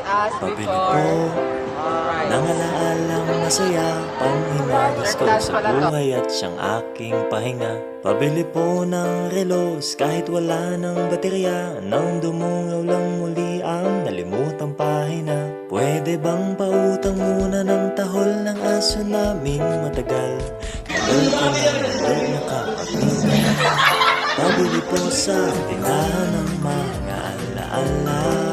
Pabili po ng alaalang masaya, panghimagas ko sa buhay at siyang aking pahinga. Pabili po ng relos kahit wala ng baterya, nang dumungaw lang muli ang nalimutang pahina. Pwede bang pautang muna ng tahol ng aso naming matagal? Tagal ko na hindi nakakapita. Pabili po sa tindahan ng mga alaala.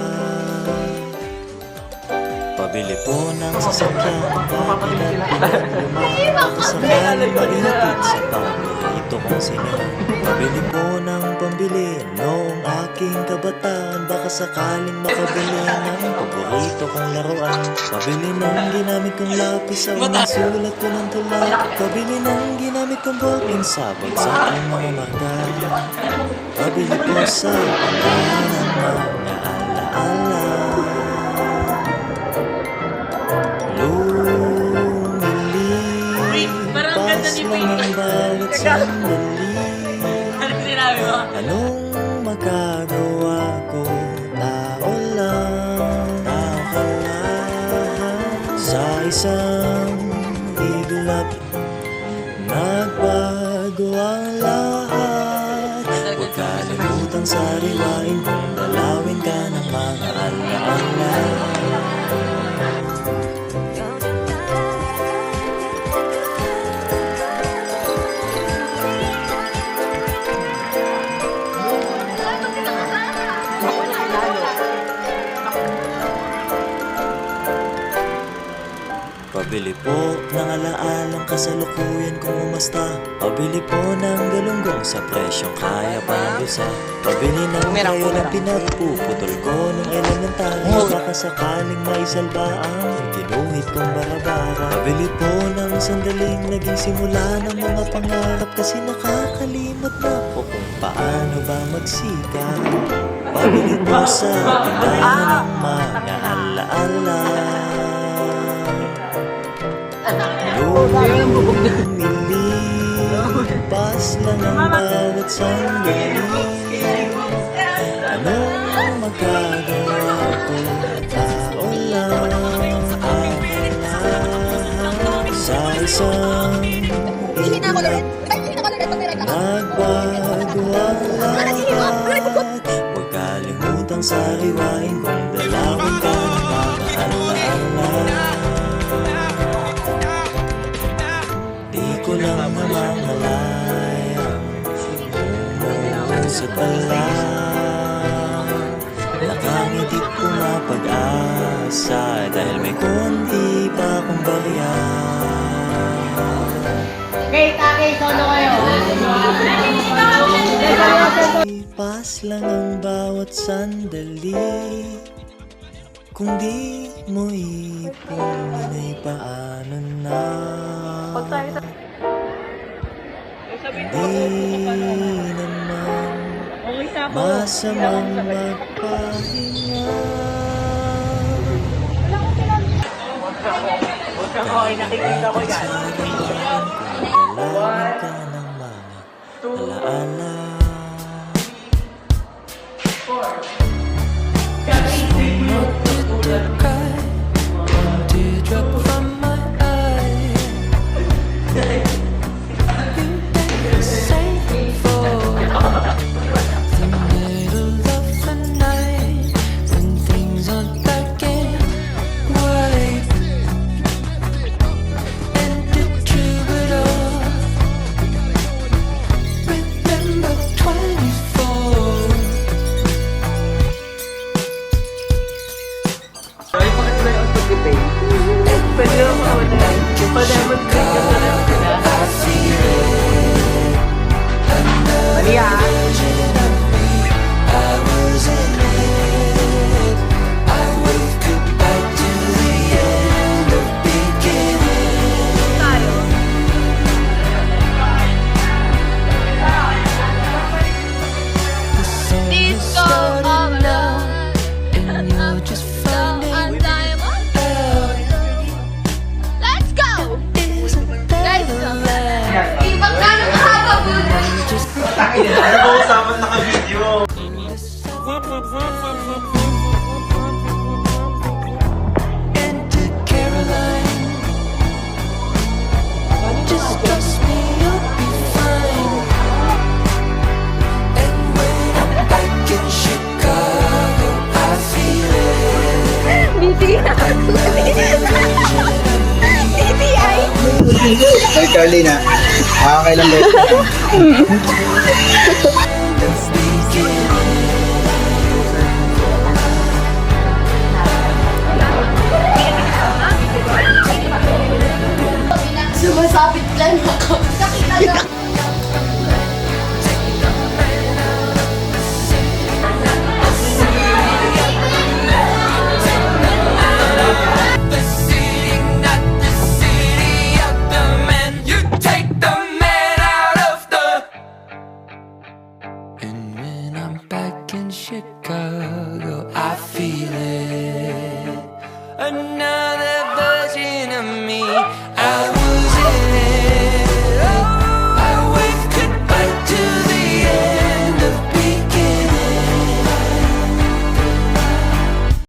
Pabili po ng sasakyan kahit lumaki sakaling malihatid sa paborito kong sinira. Pabili po ng pambili noong aking kabataan, baka sakaling makabili ng paborito kong laruan. Pabili ng ginamit kong lapis sa unang sulat ko ng tula. Pabili ng ginamit kong ballpen sa bagsak ang mga marka. Pabili po sa tindahan ng mga alaala. Lumilipas lang ang bawat sandali. Anong magagawa ko? Tao lang, tao ka lang. Sa isang iglap, nagbago ang lahat. Huwag kalimutang sariwain kung dalawin ka ng mga alaala. Pabili po ng alaalang kasalukuyan kung umasta. Pabili po ng galunggong sa presyong kaya palusa. Pabili ng kayo na pinagpuputol ko nung elementary, baka sakaling maisalba ang ginuhit kong barabara. Pabili po ng sandaling naging simula ng mga pangarap, kasi nakakalimot na po kung paano ba magsika. Pabili po sa tindahan ng mga alaala. Lumilipas lang ang bawat sandali. Anong magagawa ko? Tao lang, akala. Sa isang iglap, nagbago ang lahat. Huwag kalimutang sariwain kung dalawin ka ng mga alaala. Ko lang namamalayang umuusap pa lang. Nakangiti pumapag-asa dahil may konti pa akong barya. Okay, solo kayo. Lipas lang ang bawat sandali. Kung di mo ipon ay paano na? Hindi naman masamang magpahinga. Kahit saan kung dalawin ka ng mga alaala. Ano ba usapan naka-video? Carlina. Kailan ba ito?